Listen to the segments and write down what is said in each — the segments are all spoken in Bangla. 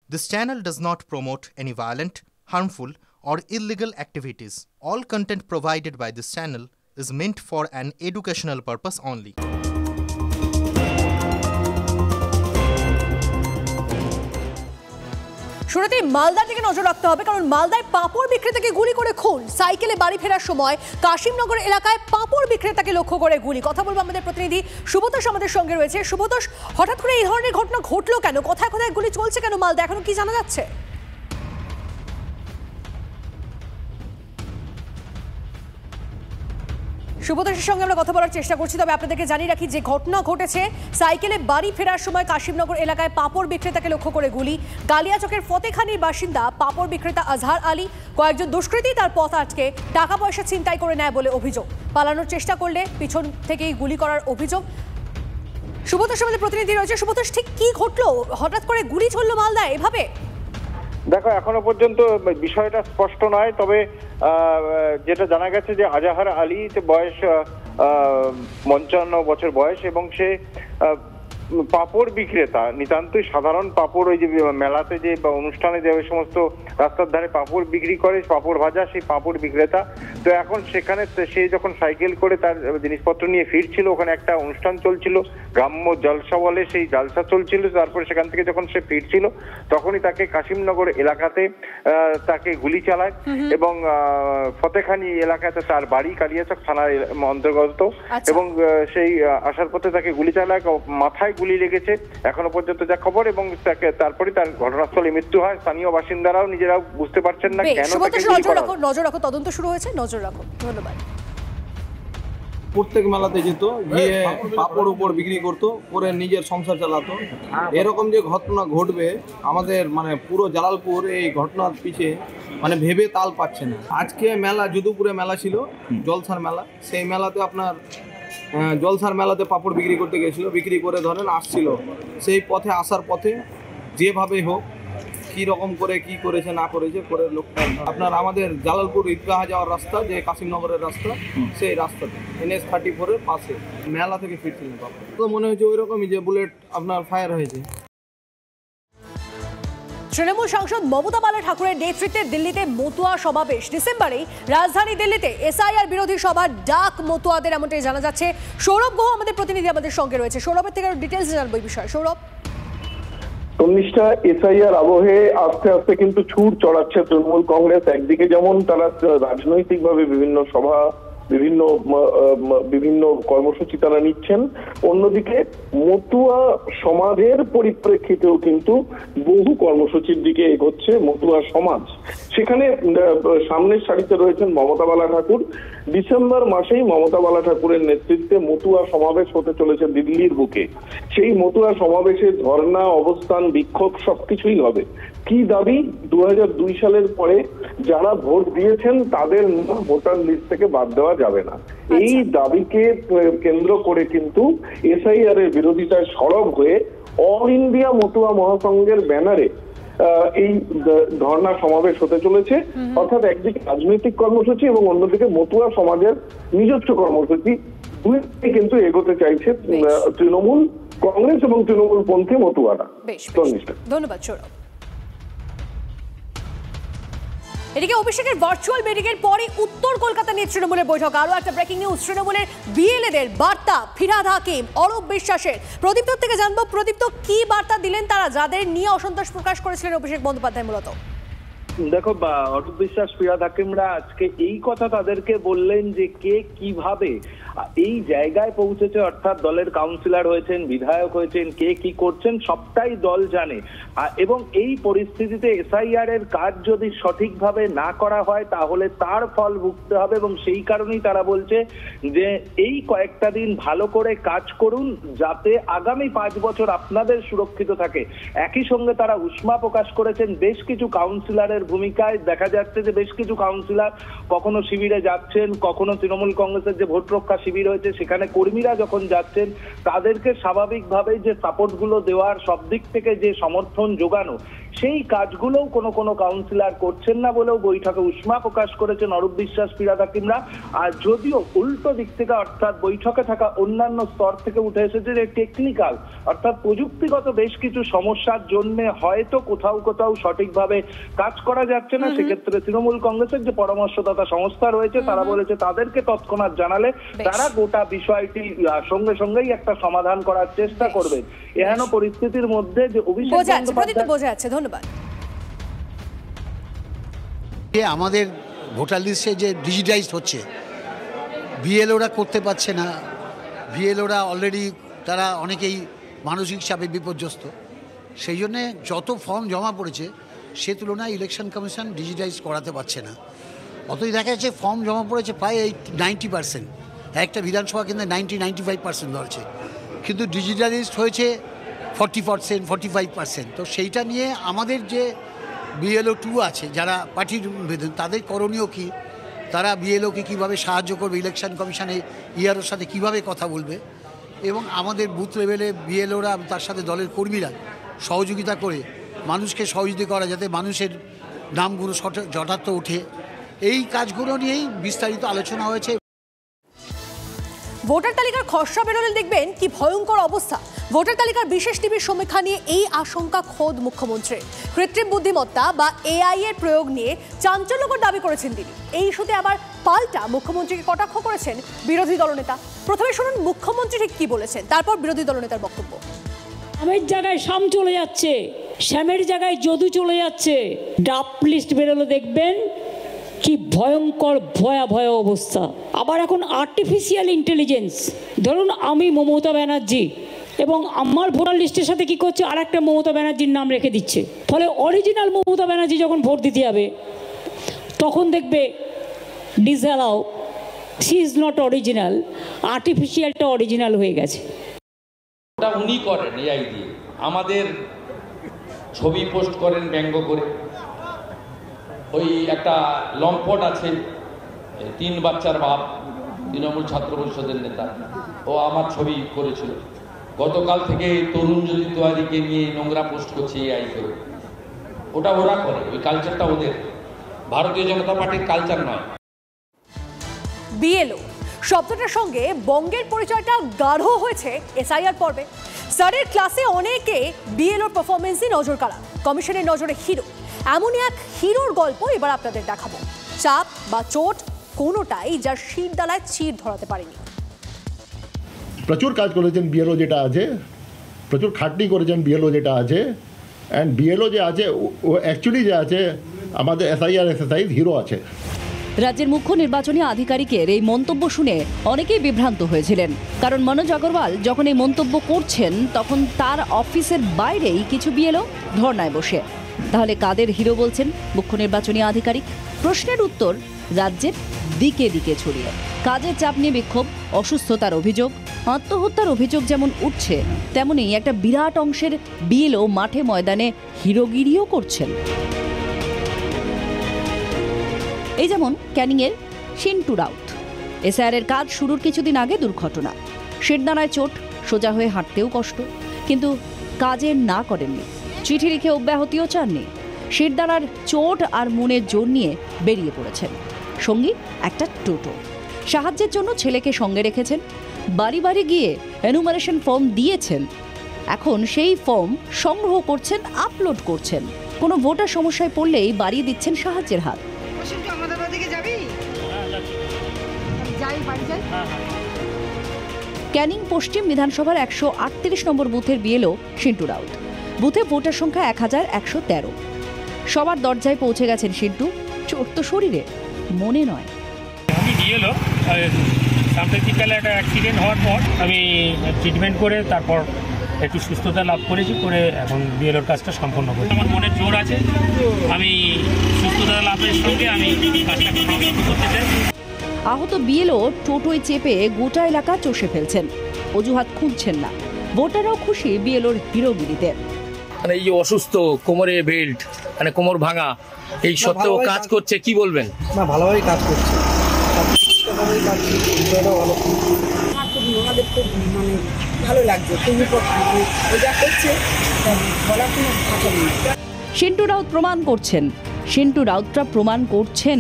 This channel does not promote any violent, harmful, or illegal activities. All content provided by this channel is meant for an educational purpose only. শুরুতেই মালদার দিকে নজর রাখতে হবে, কারণ মালদায় পাঁপড় বিক্রেতাকে গুলি করে খুন। সাইকেলে বাড়ি ফেরার সময় কাশিমনগর এলাকায় পাঁপড় বিক্রেতাকে লক্ষ্য করে গুলি। কথা বলবো আমাদের প্রতিনিধি শুভতোষ আমাদের সঙ্গে রয়েছে। শুভতোষ, হঠাৎ করে এই ধরনের ঘটনা ঘটলো কেন? কোথায় কোথায় গুলি চলছে কেন মালদা, এখনো কি জানা যাচ্ছে? শুভতোষের সঙ্গে আমরা কথা বলার চেষ্টা করছি, তবে আপনাদেরকে জানিয়ে রাখি যে ঘটনা ঘটেছে সাইকেলে বাড়ি ফেরার সময় কাশিমনগর এলাকায় পাঁপড় বিক্রেতাকে লক্ষ্য করে গুলি। কালিয়াচকের ফতেখানির বাসিন্দা পাঁপড় বিক্রেতা আজহার আলী। কয়েকজন দুষ্কৃতী তার পথ আটকে টাকা পয়সা ছিনতাই করে নেয় বলে অভিযোগ। পালানোর চেষ্টা করলে পিছন থেকেই গুলি করার অভিযোগ। শুভতোষ আমাদের প্রতিনিধি রয়েছে। শুভতোষ, ঠিক কি ঘটলো? হঠাৎ করে গুলি চললো মালদায় এভাবে? দেখো, এখনো পর্যন্ত বিষয়টা স্পষ্ট নয়, তবে যেটা জানা গেছে যে আজহার আলী বয়স 55 বছর বয়স এবং সে পাঁপড় বিক্রেতা। নিতান্তই সাধারণ পাঁপড়, ওই যে মেলাতে যে বা অনুষ্ঠানে যে সমস্ত রাস্তার ধারে পাঁপড় বিক্রি করে, পাঁপড় ভাজা, সেই পাঁপড় বিক্রেতা। তো এখন সেখানে সে যখন সাইকেল করে তার জিনিসপত্র নিয়ে ফিরছিল, ওখানে একটা অনুষ্ঠান চলছিল, গ্রাম্য জলসা বলে, সেই জলসা চলছিল। তারপরে সেখান থেকে যখন সে ফিরছিল তখনই তাকে কাশিমনগর এলাকাতে তাকে গুলি চালায় এবং ফতেখানি এলাকাতে তার বাড়ি, কালিয়াচক থানার অন্তর্গত, এবং সেই আসার পথে তাকে গুলি চালায়, মাথায় গুলি লেগেছে এখনো পর্যন্ত যা খবর, এবং তারপরে তার ঘটনাস্থলে মৃত্যু হয়। স্থানীয় বাসিন্দারাও নিজেরাও বুঝতে পারছেন না কেন। নজর রাখো, তদন্ত শুরু হয়েছে, নজর রাখো। ধন্যবাদ। প্রত্যেক মেলাতে যেত, গিয়ে পাপড় উপর বিক্রি করতো, করে নিজের সংসার চালাতো। এরকম যে ঘটনা ঘটবে আমাদের পুরো জালালপুর এই ঘটনার পিছে ভেবে তাল পাচ্ছে না। আজকে মেলা, যদুপুরে মেলা ছিল, জলসার মেলা। সেই মেলাতে আপনার জলসার মেলাতে পাপড় বিক্রি করতে গেছিল, বিক্রি করে ধরেন আসছিল। সেই পথে আসার পথে যেভাবে হোক কি রকম করে কি করেছে না করেছে করে লোকটা আপনার আমাদের জালালপুর ঈদগাহ যাওয়ার রাস্তা, যে কাশিমনগরের রাস্তা, সেই রাস্তাতে NH 34-এর পাশে মেলা থেকে ফিরছিলেন পাপড়। তো মনে হয়েছে ওই রকমই যে বুলেট আপনার ফায়ার হয়েছে। তৃণমূল সাংসদ মমতা বালা ঠাকুরের নেতৃত্বে দিল্লিতে মতুয়া সমাবেশ। ডিসেম্বরে রাজধানী দিল্লিতে SIR বিরোধী সভার ডাক মতুয়াদের, এমনটাই জানা যাচ্ছে। সৌরভ গুহ আমাদের প্রতিনিধি আমাদের সঙ্গে রয়েছে। সৌরভের থেকে আরো ডিটেলস জানবো এই বিষয়ে। সৌরভ। তন্নিষ্ঠা, SIR আবহে আস্তে আস্তে কিন্তু ছুট চড়াচ্ছে তৃণমূল কংগ্রেস। একদিকে যেমন তারা রাজনৈতিকভাবে বিভিন্ন সভা, বিভিন্ন কর্মসূচি তারা নিচ্ছেন, অন্যদিকে মতুয়া সমাজের পরিপ্রেক্ষিতেও কিন্তু বহু কর্মসূচির দিকে এগোচ্ছে মতুয়া সমাজ। সেখানে সামনের সারিতে রয়েছেন মমতা বালা ঠাকুর। ডিসেম্বর মাসেই মমতা বালা ঠাকুরের নেতৃত্বে মতুয়া সমাবেশ হতে চলেছে দিল্লির বুকে। সেই মতুয়া সমাবেশে ধর্ণা, অবস্থান, বিক্ষোভ সবকিছুই হবে। কি দাবি? 2002 সালের পরে যারা ভোট দিয়েছেন তাদের নাম ভোটার লিস্ট থেকে বাদ দেওয়া যাবে না। এই দাবিকে কেন্দ্র করে কিন্তু SIR এর বিরোধিতায় সরব হয়ে অল ইন্ডিয়া মতুয়া মহাসংঘের ব্যানারে এই ধর্ণা সমাবেশ হতে চলেছে। অর্থাৎ একদিকে রাজনৈতিক কর্মসূচি এবং অন্যদিকে মতুয়া সমাজের নিজস্ব কর্মসূচি, দুইটাই কিন্তু এগোতে চাইছে তৃণমূল কংগ্রেস এবং তৃণমূল পন্থী মতুয়ারা। ধন্যবাদ সৌরভ। এদিকে অভিষেকের ভার্চুয়াল মিটিং এর পরে উত্তর কলকাতা নিয়ে তৃণমূলের বৈঠক। আরো একটা ব্রেকিং নিউজ, তৃণমূলের BLA-দের বার্তা ফিরহাদ হাকিম, অরূপ বিশ্বাসের। প্রদীপ্ত থেকে জানবো, প্রদীপ্ত কি বার্তা দিলেন তারা, যাদের নিয়ে অসন্তোষ প্রকাশ করেছিলেন অভিষেক বন্দ্যোপাধ্যায়? মূলত দেখো, অরূপ বিশ্বাস, ফিরহাদ হাকিমরা আজকে এই কথা তাদেরকে বললেন যে কে কিভাবে এই জায়গায় পৌঁছেছে, অর্থাৎ দলের কাউন্সিলর হয়েছেন, বিধায়ক হয়েছেন, কে কি করছেন সবটাই দল জানে। এবং এই পরিস্থিতিতে SIR এর কাজ যদি সঠিকভাবে না করা হয় তাহলে তার ফল ভুগতে হবে, এবং সেই কারণেই তারা বলছে যে এই কয়েকটা দিন ভালো করে কাজ করুন যাতে আগামী 5 বছর আপনাদের সুরক্ষিত থাকে। একই সঙ্গে তারা উষ্মা প্রকাশ করেছেন বেশ কিছু কাউন্সিলরের ভূমিকায়। দেখা যাচ্ছে যে বেশ কিছু কাউন্সিলর কখনো শিবিরে যাচ্ছেন, কখনো তৃণমূল কংগ্রেসের যে ভোট রক্ষা শিবির হয়েছে সেখানে কর্মীরা যখন যাচ্ছেন তাদেরকে স্বাভাবিকভাবে যে সাপোর্ট গুলো দেওয়ার, সব দিক থেকে যে সমর্থন যোগানো, সেই কাজগুলোও কোনো কাউন্সিলর করছেন না বলেও বৈঠকে উষ্মা প্রকাশ করেছেন অরূপ বিশ্বাস, ফিরহাদ হাকিমরা। আর যদিও উল্টো দিক থেকে অর্থাৎ বৈঠকে থাকা অন্যান্য স্তর থেকে উঠে এসেছে যে টেকনিক্যাল অর্থাৎ প্রযুক্তিগত বেশ কিছু সমস্যার জন্য হয়তো কোথাও সঠিকভাবে কাজ করা যাচ্ছে না। সেক্ষেত্রে তৃণমূল কংগ্রেসের যে পরামর্শদাতা সংস্থা রয়েছে তারা বলেছে তাদেরকে তৎক্ষণাৎ জানালে তারা গোটা বিষয়টি সঙ্গেই একটা সমাধান করার চেষ্টা করবে। এহেন পরিস্থিতির মধ্যে যে অভিষেক বোঝা যাচ্ছে। ধন্যবাদ। আমাদের ভোটার লিস্টে যে ডিজিটাইজড হচ্ছে, বিএলওরা করতে পারছে না। বিএলওরা অলরেডি তারা অনেকেই মানসিক চাপে বিপর্যস্ত। সেই জন্যে যত ফর্ম জমা পড়েছে সে তুলনায় ইলেকশন কমিশন ডিজিটাইজ করাতে পারছে না। অতই দেখা যাচ্ছে ফর্ম জমা পড়েছে প্রায় 90%, একটা বিধানসভা কেন্দ্রে 95% ধরছে, কিন্তু ডিজিটালাইজড হয়েছে 40%, 45%। তো সেইটা নিয়ে আমাদের যে বিএলও 2 আছে যারা পার্টির তাদের করণীয় কী, তারা বিএলওকে কীভাবে সাহায্য করবে, ইলেকশন কমিশনে ইআরওর সাথে কীভাবে কথা বলবে, এবং আমাদের বুথ লেভেলে বিএলওরা তার সাথে দলের কর্মীরা সহযোগিতা করে মানুষকে সহযোগিতা করা যাতে মানুষের নামগুলো যথার্থ ওঠে, এই কাজগুলো নিয়েই বিস্তারিত আলোচনা হয়েছে। ভোটার তালিকার খসড়া বেরোলে দেখবেন কি ভয়ঙ্কর অবস্থা। ভোটার তালিকার বিশেষ টিভির সমীক্ষা নিয়ে এই আশঙ্কা খোদ মুখ্যমন্ত্রীর। কৃত্রিম বুদ্ধিমত্তা বা এআই এর প্রয়োগ নিয়ে চাঞ্চল্যকর দাবি করেছেন তিনি। এই ইস্যুতে আবার পাল্টা মুখ্যমন্ত্রীকে কটাক্ষ করেছেন বিরোধী দলনেতা। প্রথমে শুনুন মুখ্যমন্ত্রী ঠিক কি বলেছেন, তারপর বিরোধী দলনেতার বক্তব্য। আমের জায়গায় শাম চলে যাচ্ছে, শ্যামের জায়গায় যদু চলে যাচ্ছে। ড্রাফট লিস্ট বেরোলে দেখবেন কি ভয়ঙ্কর ভয়াবহ অবস্থা। আবার এখন আর্টিফিশিয়াল ইন্টেলিজেন্স, ধরুন আমি মমতা ব্যানার্জি এবং আমার ভোটার লিস্টের সাথে কি করছে আর একটা মমতা ব্যানার্জির নাম রেখে দিচ্ছে। ফলে অরিজিনাল মমতা ব্যানার্জি যখন ভোট দিতে যাবে তখন দেখবে disallow, she is not original, আর্টিফিশিয়ালটা অরিজিনাল হয়ে গেছে। ওটা উনি করেন এআই দিয়ে, আমাদের ছবি পোস্ট করেন ব্যঙ্গ করে। ওই একটা লম্পট আছে 3 বাচ্চার বাপ, তৃণমূল ছাত্র পরিষদের নেতা, ও আমার ছবি করেছিল। গতকাল থেকে তরুণ জ্যোতি তিওয়ারিকে নিয়ে নোংরা পোস্ট করছে এআই করে। ওটা ওরা করে, ওই কালচারটা ওদের, ভারতীয় জনতা পার্টির কালচার নয়। বিএলও শব্দটার সঙ্গে বঙ্গের পরিচয়টা গাঢ় হয়েছে এসআইআর পর্বে। স্যারের ক্লাসে অনেকে বিএলওর পারফরমেন্সই নজর কাড়া, কমিশনের নজরে হিরো। এমনই এক হিরোর গল্প এবার আপনাদের দেখাবো। চাপ বা চোট কোনোটাই যার শিরদালায় চির ধরাতে পারেনি। প্রচুর কাজ করেছেন বিএলও যেটা আছে, প্রচুর খাটনি করেছেন বিএলও যেটা আছে, অ্যান্ড বিএলও যে আছে ও অ্যাকচুয়ালি যে আছে আমাদের এসআইআর এক্সারসাইজ হিরো আছে। রাজ্যের মুখ্য নির্বাচনী আধিকারিকের এই মন্তব্য শুনে অনেকেই বিভ্রান্ত হয়েছিলেন, কারণ মনোজ আগরওয়াল যখন এই মন্তব্য করছেন তখন তার অফিসের বাইরেই কিছু বিএলও ধর্নায় বসে। তাহলে কাদের হিরো বলছেন মুখ্য নির্বাচনী আধিকারিক? প্রশ্নের উত্তর রাজ্যের দিকে দিকে ছড়িয়ে। কাজের চাপ নিয়ে বিক্ষোভ, অসুস্থতার অভিযোগ, আত্মহত্যার অভিযোগ যেমন উঠছে, তেমনি একটা বিরাট অংশের বিএলও মাঠে ময়দানে হিরোগিরিও করছেন। এই যেমন ক্যানিংয়ের সিন্টু রাউত। এসআইআরের কাজ শুরুর কিছুদিন আগে দুর্ঘটনা, শিরদাঁড়ায় চোট, সোজা হয়ে হাঁটতেও কষ্ট, কিন্তু কাজে না করেননি, চিঠি লিখে অব্যাহতিও চাননি। শিরদাঁড়ার চোট আর মনের জোর নিয়ে বেরিয়ে পড়েছেন। সঙ্গী একটা টোটো। সাহায্যের জন্য ছেলেকে সঙ্গে রেখেছেন, বাড়ি বাড়ি গিয়ে এনুমারেশন ফর্ম দিয়েছেন। এখন সেই ফর্ম সংগ্রহ করছেন, আপলোড করছেন। কোনো ভোটার সমস্যায় পড়লেই বাড়িয়ে দিচ্ছেন সাহায্যের হাত। ক্যানিং পশ্চিম বিধানসভার 138 নম্বর বুথের বিএলও সিন্টু রাউত। বুথে ভোটার সংখ্যা 1113। সবার দরজায় পৌঁছে গেছেন সিন্টু। চোট তো শরীরে, মনে নয়। আমি বিএলও, সাম্প্রতিককালে একটা অ্যাক্সিডেন্ট হওয়ার পর আমি ট্রিটমেন্ট করে তারপর একটু সুস্থতা লাভ করেছি, করে এখন বিএলওর কাজটা সম্পন্ন করি। আমার মনে জোর আছে, আমি সুস্থতা লাভের সঙ্গে আমি কাজটা করতে চাই। আহত বিএলও টোটোয় চেপে গোটা এলাকা চষে ফেলছেন, অজুহাত খুঁজছেন না। ভোটাররাও খুশি বিএলওর হিরোগিরিতে। মানে এই যে অসুস্থ, কোমরে বেল্ট, মানে কোমর ভাঙা, এই সত্ত্বেও কাজ করছে, কি বলবেন? না, ভালোভাবেই কাজ করছে। ভালো লাগছে, তুমি যা করছে বলার কোনো ভাষা নেই। সিন্টু রাউতরা প্রমাণ করছেন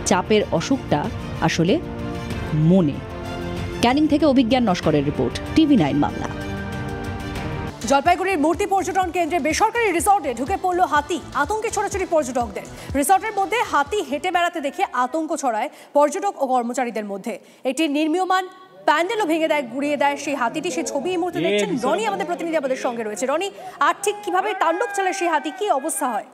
চাপের অসুখটা আসলে মনে। ক্যানিং থেকে অভিজ্ঞান নস্করের রিপোর্ট, TV9 বাংলা। জলপাইগুড়ির মূর্তি পর্যটন কেন্দ্রে বেসরকারি রিসর্টে ঢুকে পড়ল হাতি, আতঙ্কে ছড়াছড়ি পর্যটকদের। রিসর্টের মধ্যে হাতি হেঁটে বেড়াতে দেখে আতঙ্ক ছড়ায় পর্যটক ও কর্মচারীদের মধ্যে। একটি নির্মীয়মান প্যান্ডেলও ভেঙে দেয়, গুড়িয়ে দেয় সেই হাতিটি। সেই ছবি এই মুহূর্তে দেখছেন রনি, আমাদের প্রতিনিধি আমাদের সঙ্গে রয়েছে। রনি, আর ঠিক কিভাবে তাণ্ডব চালায় সেই হাতি, কি অবস্থা হয়?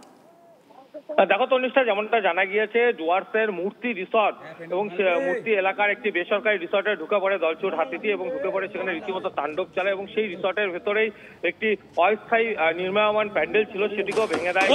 দেখো তনিষ্ঠা, যেমনটা জানা গিয়েছে ডুয়ার্সের মূর্তি রিসর্ট এবং মূর্তি এলাকার একটি বেসরকারি রিসর্টে ঢুকে পড়ে দলছুট হাতিটি এবং ঢুকে পড়ে সেখানে রীতিমতো তাণ্ডব চালায় এবং সেই রিসর্টের ভেতরেই একটি অস্থায়ী নির্মায়মান প্যান্ডেল ছিল, সেটিকেও ভেঙে দেয়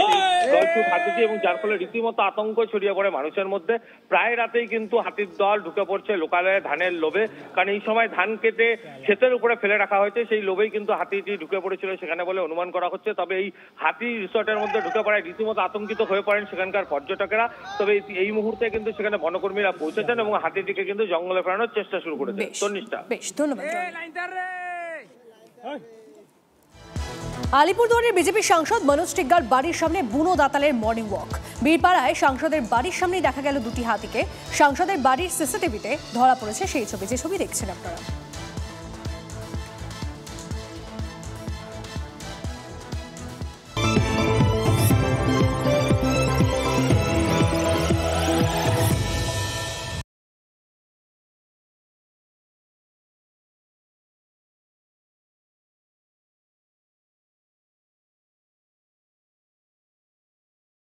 দলছুট হাতিটি এবং যার ফলে রীতিমতো আতঙ্ক ছড়িয়ে পড়ে মানুষের মধ্যে। প্রায় রাতেই কিন্তু হাতির দল ঢুকে পড়ছে লোকালয়ে ধানের লোভে, কারণ এই সময় ধান কেটে ক্ষেতের উপরে ফেলে রাখা হয়েছে, সেই লোভেই কিন্তু হাতিটি ঢুকে পড়েছিল সেখানে বলে অনুমান করা হচ্ছে। তবে এই হাতি রিসর্টের মধ্যে ঢুকে পড়ায় রীতিমতো আতঙ্কিত হয়ে পড়েন সেখানকার পর্যটকেরা। তবে এই মুহূর্তে কিন্তু সেখানে বনকর্মীরা পৌঁছেছেন এবং হাতিটিকে কিন্তু জঙ্গলে ফেরানোর চেষ্টা শুরু করেছে। তনিষ্ঠা, বেশ ধন্যবাদ। আলিপুরদুয়ারের বিজেপি সাংসদ মনোজ টিগ্গার বাড়ির সামনে বুনো দাতালের মর্নিং ওয়াক। বীরপাড়ায় সাংসদের বাড়ির সামনেই দেখা গেল দুটি হাতিকে। সাংসদের বাড়ির সিসিটিভিতে ধরা পড়েছে সেই ছবি, যে ছবি দেখছেন আপনারা।